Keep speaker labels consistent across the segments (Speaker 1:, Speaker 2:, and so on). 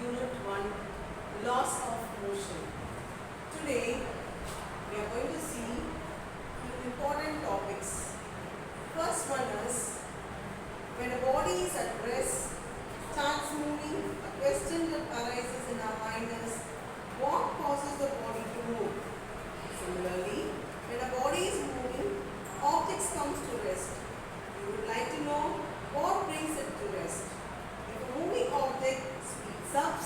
Speaker 1: Unit 1, Laws of Motion. Today we are going to see two important topics. First one is, when a body is at rest, starts moving, a question that arises in our mind is, what causes the body to move? Similarly, when a body is moving, objects comes to rest. You would like to know what brings it to rest. If a moving object speeds up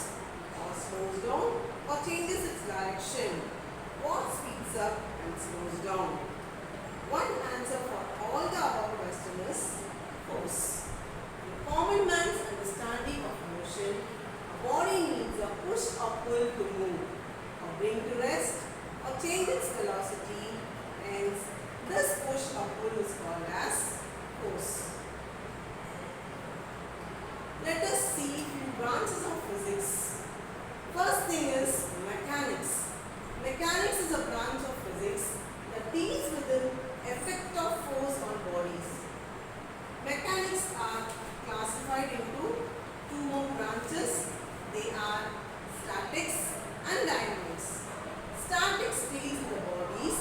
Speaker 1: or slows down or changes its direction, what speeds up and slows down? One answer for all the above question is force. In common man's understanding of motion, a body needs a push or pull to move, or bring to rest, or change its velocity. Hence, this push or pull is called as force. Let us see few branches of physics. First thing is mechanics. Mechanics is a branch of physics that deals with the effect of force on bodies. Mechanics are classified into two more branches. They are statics and dynamics. Statics deals with the bodies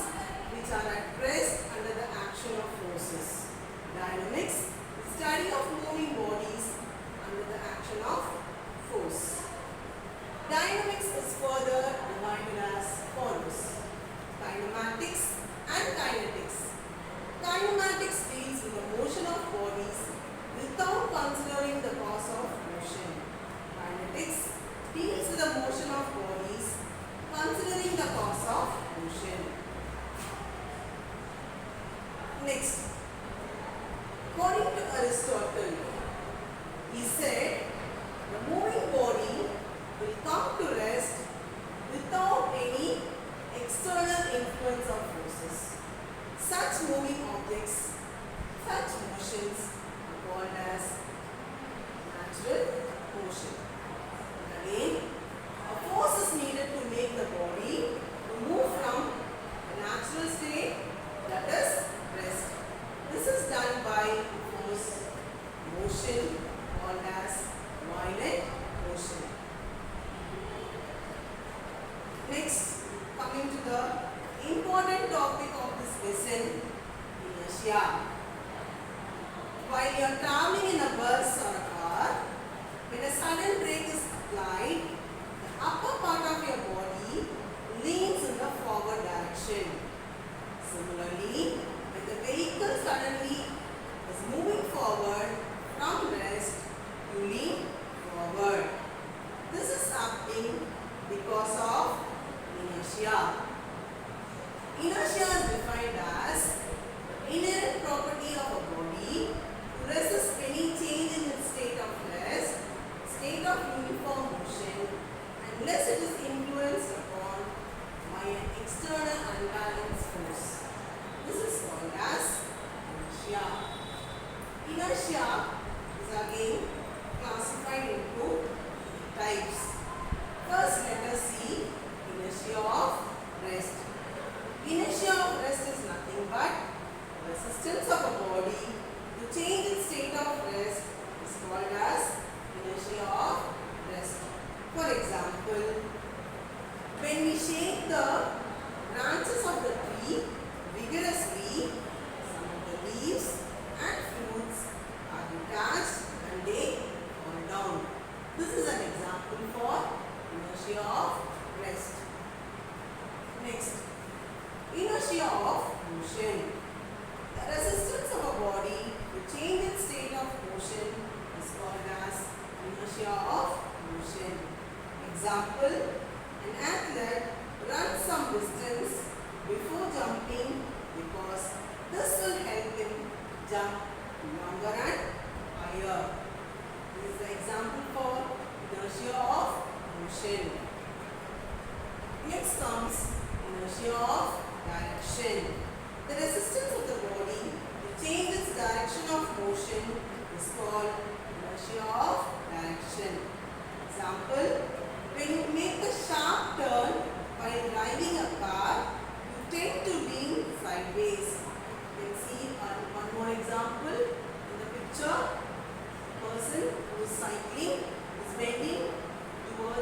Speaker 1: which are at rest under the action of forces. Dynamics, the study of moving bodies under the action of force. Dynamics is further divided as follows: kinematics and kinetics. Kinematics deals with the motion of bodies without considering the cause of motion. Kinetics deals with the motion of bodies considering the cause of motion. Next, according to Aristotle, he said the moving body will come to rest without any external influence of forces. Such moving objects, such motions are called as natural motion. Again, a force is needed to make the body to move from a natural state, that is rest. This is done by force motion called as violent motion. Next, coming to the important topic of this lesson, inertia. While you are traveling in a bus or a car, when a sudden brake is applied, the upper part of your body leans in the forward direction. Similarly, when the vehicle suddenly is moving forward from rest, you lean forward. This is happening because of inertia. Inertia is defined as the inherent property of a body to resist any change in its state of rest, state of uniform motion, unless it is influenced upon by an external unbalanced force. This is called as inertia. Inertia is again classified into types. First, let us see inertia of rest. Inertia of rest is nothing but resistance of a body to change its state of rest is called as inertia of rest. For example, when we shake the branches of the tree vigorously, some of the leaves and fruits are detached and they fall down. This is an example for inertia of rest. Next, inertia of motion. The resistance of a body to change its state of motion is called as inertia of motion. Example, an athlete runs some distance before jumping because this will help him jump longer and higher. This is the example for inertia of motion. Next comes inertia of direction. The resistance of the body to change its direction of motion is called inertia of direction. Example, when you make a sharp turn while driving a car, you tend to lean sideways. You can see one more example in the picture. A person who is cycling is bending towards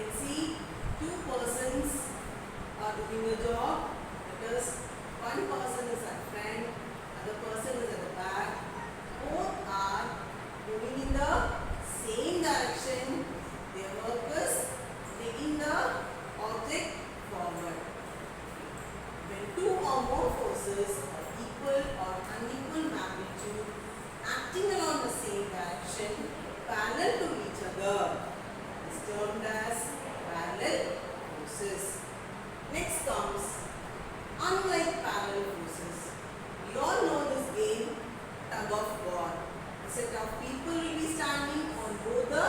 Speaker 1: can see two persons are doing a job. That is, one person is at front, other person is at the back. Both are moving in the same direction. Their work is taking the object forward. When two or more forces of equal or unequal magnitude acting along the same direction parallel to each other is termed as parallel forces. Next comes unlike parallel forces. We all know this game, tug of war. A set of people will be standing on both the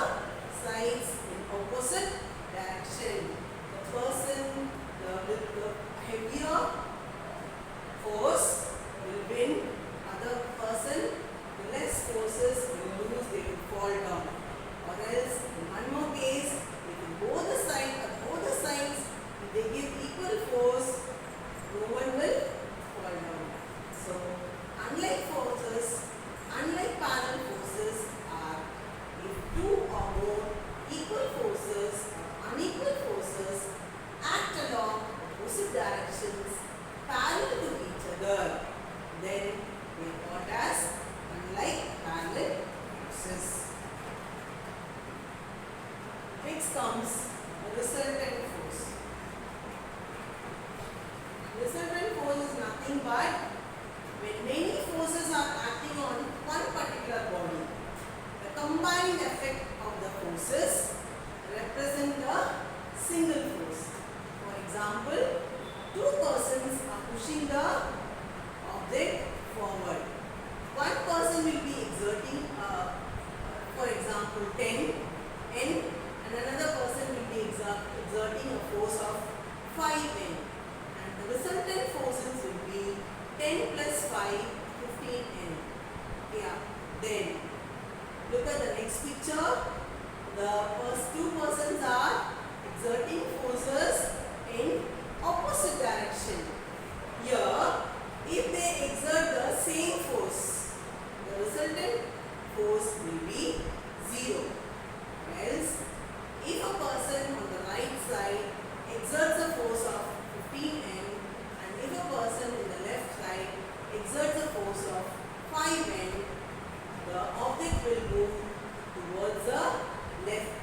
Speaker 1: sides in opposite direction. The person with the heavier force will win. Other person with less forces will lose. They will fall down. Or else, in one more case, if both the sides, if they give equal force, no one will fall down. So, unlike parallel forces are if two or more equal forces or unequal forces act along opposite directions parallel to each other, then they are called as unlike parallel forces. Next comes the resultant force. Resultant force is nothing but when many forces are acting on one particular body. The combined effect of the forces represent a single force. For example, two persons are pushing the object forward. One person will be exerting, for example, 10 N, and another person will be exerting a force of 5 N. And the resultant forces will be 10 plus 5, 15 N. Yeah. Then, look at the next picture. The first two persons are exerting forces in opposite direction. Here, if they exert the same force, the resultant force will be 0. Else, if a person on the right side exerts a force of 15 N and if a person in the left side exerts a force of 5 N, the object will move towards the left